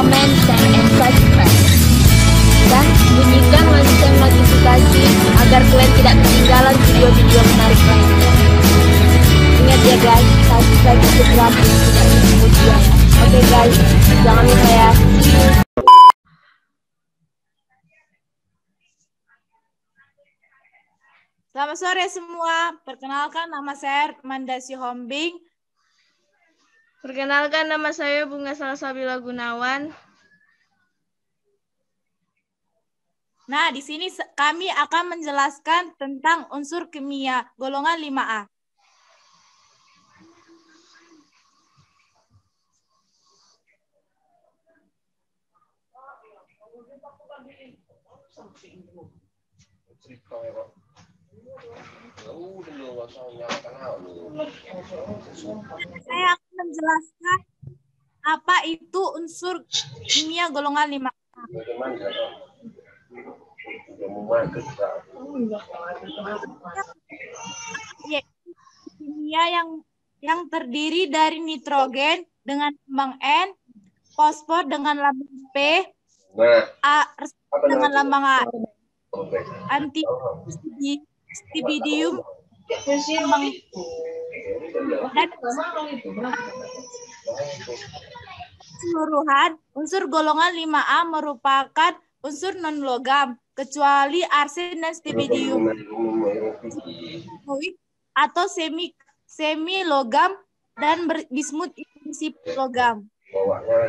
comment, share, and subscribe. Dan bunyikan lonceng notifikasi agar kalian tidak ketinggalan video-video menarik lainnya. Ingat ya guys, subscribe itu gratis, tidak kemudian. Oke guys, jangan lupa ya. Selamat sore semua. Perkenalkan, nama saya Mandasi Hombing. Perkenalkan, nama saya Bunga Salsabila Gunawan. Nah, di sini kami akan menjelaskan tentang unsur kimia golongan 5A. Saya akan menjelaskan apa itu unsur kimia golongan 5A. Kimia yang terdiri dari nitrogen dengan lambang N, fosfor dengan lambang P, dengan lambang A, antistibidium dan keseluruhan unsur golongan 5A merupakan unsur non-logam kecuali arsen dan stibidium atau semi logam dan bismut prinsip logam.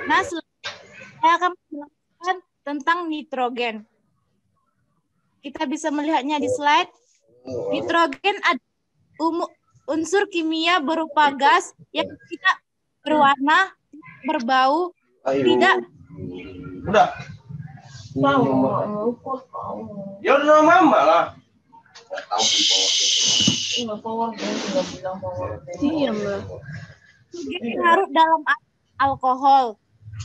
Nah, saya akan menjelaskan tentang nitrogen. Kita bisa melihatnya di slide. Nitrogen adalah unsur kimia berupa gas yang tidak berwarna, berbau, tidak. Udah. Ya udah mama lah. Larut dalam alkohol.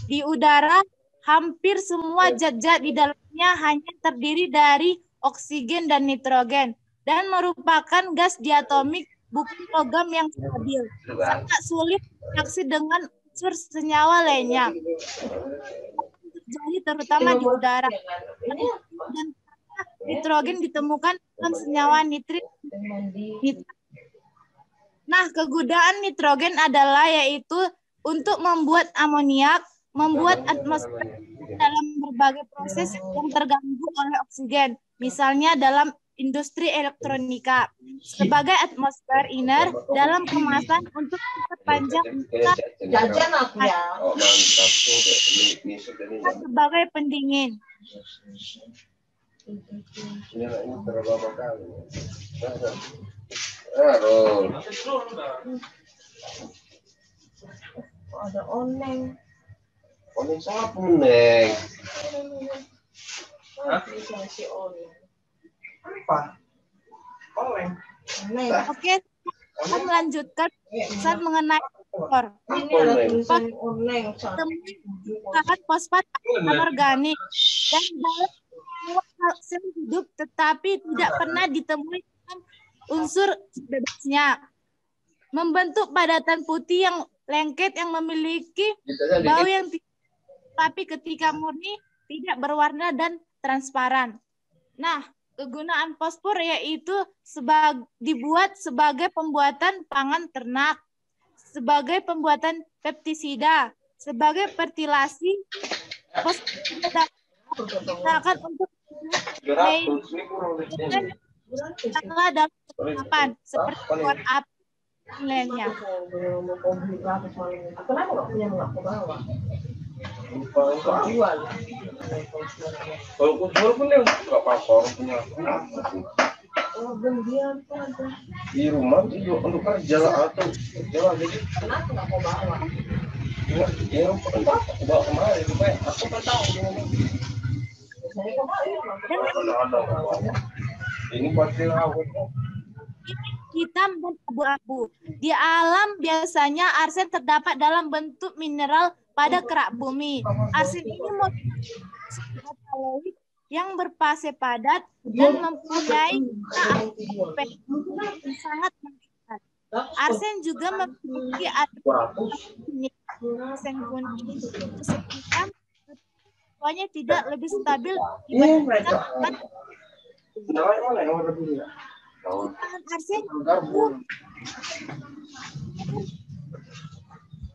Di udara, hampir semua zat-zat di dalamnya hanya terdiri dari oksigen dan nitrogen dan merupakan gas diatomik, bukan logam yang stabil. Sangat sulit reaksi dengan unsur senyawa lainnya. Terjadi terutama di udara. Dan nitrogen ditemukan dalam senyawa nitrit. Nah, kegunaan nitrogen adalah yaitu untuk membuat amoniak, membuat atmosfer dalam berbagai proses yang terganggu oleh oksigen, misalnya dalam industri elektronika, sebagai atmosfer inner dalam kemasan untuk sepanjang sebagai pendingin. Ada oneng. Oneng siapa meneng? Si oneng. Apa? Oneng. Oke, kita melanjutkan saat mengenai fosfor. Ini ada tulisan oneng. Temukan fosfat anorganik dan dalam semua sel hidup, tetapi tidak pernah ditemui dalam unsur bebasnya. Membentuk padatan putih yang lengket yang memiliki bau yang tapi ketika murni tidak berwarna dan transparan. Nah, kegunaan fosfor yaitu dibuat sebagai pembuatan pangan ternak, sebagai pembuatan pestisida, sebagai fertilasi, fosfor digunakan untuk dalam penerapan seperti buat api lainnya. Kenapa nggak punya nggak bawa? Jual. Kalau jual pun nggak apa-apa punya. Oh, dia tuh ada Di rumah itu untuk kerja atau kerja lagi. kenapa nggak mau bawa? Ya, entah aku bawa kemarin supaya aku kan tahu. Saya kemarin Ada. Ini pasti rawat. Hitam dan abu-abu. Di alam biasanya arsen terdapat dalam bentuk mineral pada kerak bumi. Arsen ini metaloid yang berfase padat dan mempunyai sangat mengikat. Arsen juga memiliki arsen kuning, arsen hitam, semuanya tidak lebih stabil Iya, dibandingkan mereka. dengan Mana yang lebih ya? bahan arsen Karbon.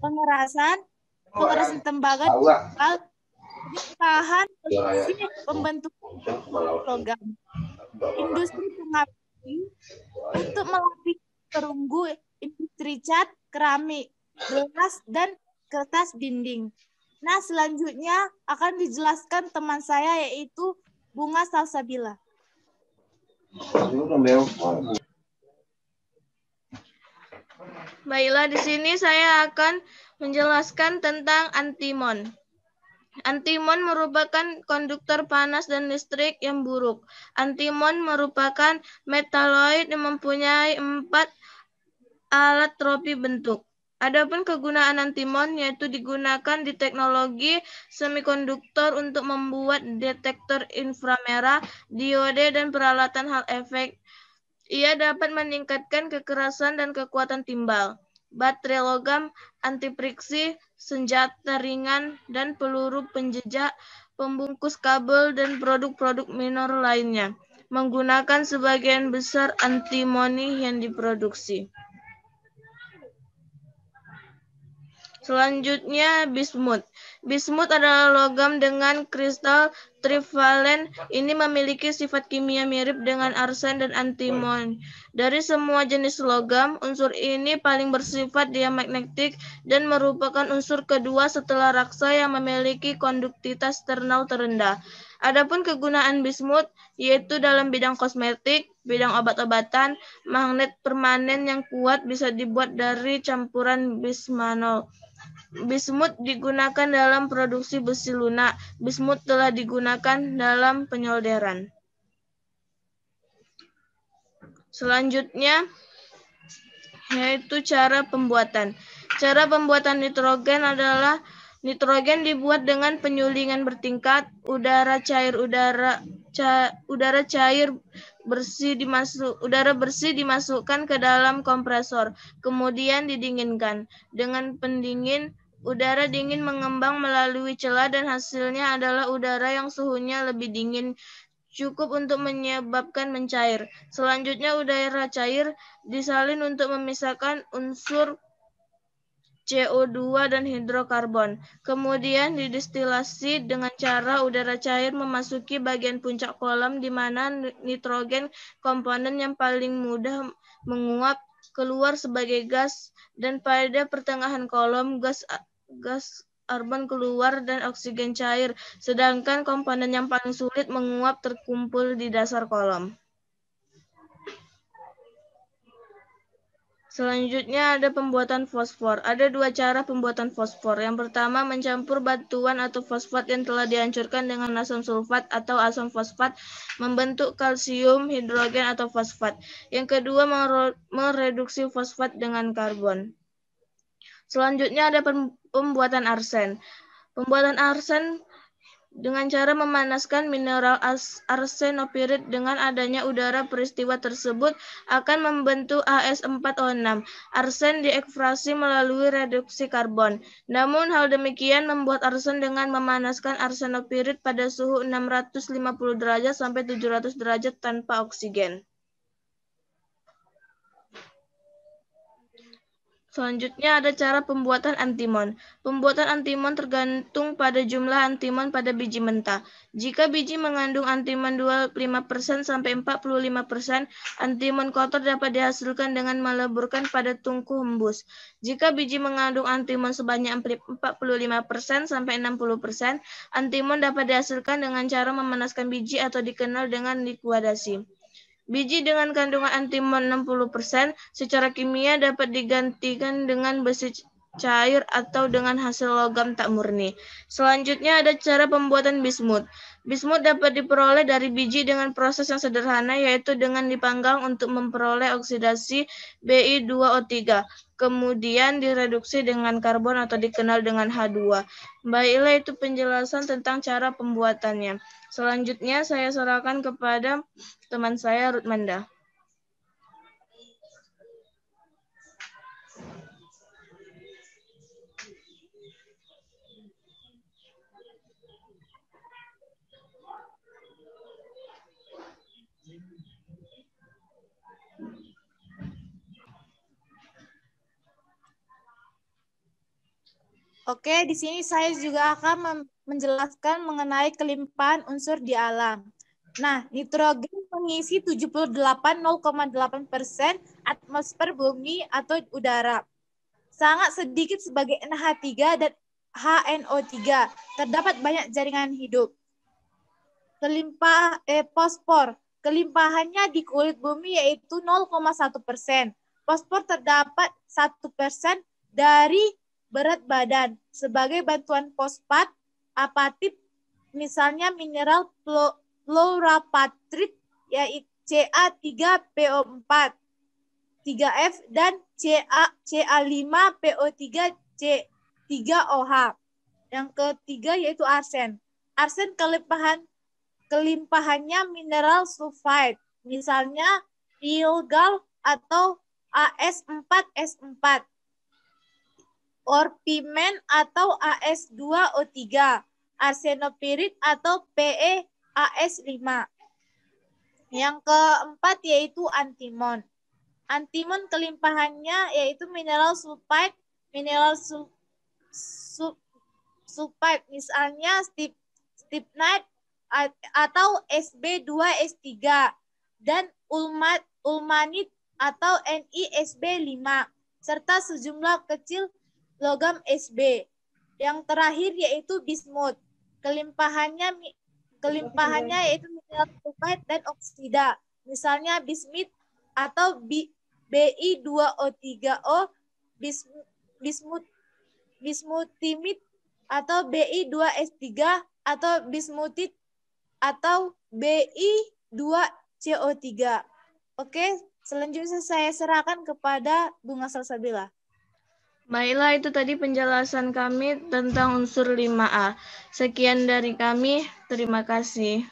pengerasan tembaga Tahu nggak? tahan Iya, besi pembentukan logam. Industri pengapit untuk melapis perunggu, industri cat, keramik, gelas, dan kertas dinding. Nah, selanjutnya akan dijelaskan teman saya yaitu Bunga Salsabila. Baiklah, di sini saya akan menjelaskan tentang antimon. Antimon merupakan konduktor panas dan listrik yang buruk. Antimon merupakan metaloid yang mempunyai 4 alat tropi bentuk. Adapun kegunaan antimon yaitu digunakan di teknologi semikonduktor untuk membuat detektor inframerah, diode, dan peralatan hal efek. Ia dapat meningkatkan kekerasan dan kekuatan timbal, baterai logam, anti friksi, senjata ringan, dan peluru penjejak, pembungkus kabel, dan produk-produk minor lainnya, menggunakan sebagian besar antimoni yang diproduksi. Selanjutnya, bismut. Bismut adalah logam dengan kristal trivalen. Ini memiliki sifat kimia mirip dengan arsen dan antimon. Dari semua jenis logam, unsur ini paling bersifat diamagnetik dan merupakan unsur kedua setelah raksa yang memiliki konduktivitas thermal terendah. Adapun kegunaan bismut yaitu dalam bidang kosmetik, bidang obat-obatan, magnet permanen yang kuat bisa dibuat dari campuran bismanol. Bismut digunakan dalam produksi besi lunak. Bismut telah digunakan dalam penyolderan. Selanjutnya yaitu cara pembuatan. Cara pembuatan nitrogen adalah nitrogen dibuat dengan penyulingan bertingkat. Udara bersih dimasukkan ke dalam kompresor, kemudian didinginkan. Dengan pendingin, udara dingin mengembang melalui celah dan hasilnya adalah udara yang suhunya lebih dingin, cukup untuk menyebabkan mencair. Selanjutnya udara cair disalin untuk memisahkan unsur CO2 dan hidrokarbon. Kemudian didestilasi dengan cara udara cair memasuki bagian puncak kolom di mana nitrogen, komponen yang paling mudah menguap, keluar sebagai gas, dan pada pertengahan kolom gas argon keluar dan oksigen cair, sedangkan komponen yang paling sulit menguap terkumpul di dasar kolom. Selanjutnya ada pembuatan fosfor. Ada 2 cara pembuatan fosfor. Yang pertama, mencampur batuan atau fosfat yang telah dihancurkan dengan asam sulfat atau asam fosfat membentuk kalsium hidrogen atau fosfat. Yang kedua, mereduksi fosfat dengan karbon. Selanjutnya ada pembuatan arsen. Pembuatan arsen dengan cara memanaskan mineral arsenopirit. Dengan adanya udara, peristiwa tersebut akan membentuk As4O6. Arsen diekstraksi melalui reduksi karbon. Namun hal demikian membuat arsen dengan memanaskan arsenopirit pada suhu 650 derajat sampai 700 derajat tanpa oksigen. Selanjutnya ada cara pembuatan antimon. Pembuatan antimon tergantung pada jumlah antimon pada biji mentah. Jika biji mengandung antimon 25% sampai 45%, antimon kotor dapat dihasilkan dengan meleburkan pada tungku hembus. Jika biji mengandung antimon sebanyak 45% sampai 60%, antimon dapat dihasilkan dengan cara memanaskan biji atau dikenal dengan likuidasi. Biji dengan kandungan antimon 60% secara kimia dapat digantikan dengan besi cair atau dengan hasil logam tak murni. Selanjutnya ada cara pembuatan bismut. Bismut dapat diperoleh dari biji dengan proses yang sederhana, yaitu dengan dipanggang untuk memperoleh oksidasi Bi2O3. Kemudian direduksi dengan karbon atau dikenal dengan H2. Baiklah, itu penjelasan tentang cara pembuatannya. Selanjutnya saya serahkan kepada teman saya, Rutmanda. Oke, di sini saya juga akan menjelaskan mengenai kelimpahan unsur di alam. Nah, nitrogen mengisi 78,08% atmosfer bumi atau udara. Sangat sedikit sebagai NH3 dan HNO3. Terdapat banyak jaringan hidup. Fosfor. Kelimpahannya di kulit bumi yaitu 0,1%. Fosfor terdapat 1% dari berat badan. Sebagai bantuan fosfat, apatit, misalnya mineral fluorapatrit, yaitu Ca3PO4, 3F, dan Ca5PO3, C3OH. Yang ketiga yaitu arsen. Arsen kelimpahannya mineral sulfide, misalnya Ilgal atau AS4S4, orpimen atau AS2O3, arsenopirit atau PeAS5. Yang keempat yaitu antimon. Antimon kelimpahannya yaitu mineral sulfide, misalnya stibnite atau Sb2S3, dan ulmanit atau NiSb5, serta sejumlah kecil logam Sb. Yang terakhir yaitu bismut. Kelimpahannya yaitu mineral sulfide dan oksida, misalnya bismit atau Bi2O3O, bismutimid atau Bi2S3, atau bismutit atau Bi2CO3. Oke, selanjutnya saya serahkan kepada Bunga Salsabila. Baiklah, itu tadi penjelasan kami tentang unsur 5A. Sekian dari kami, terima kasih.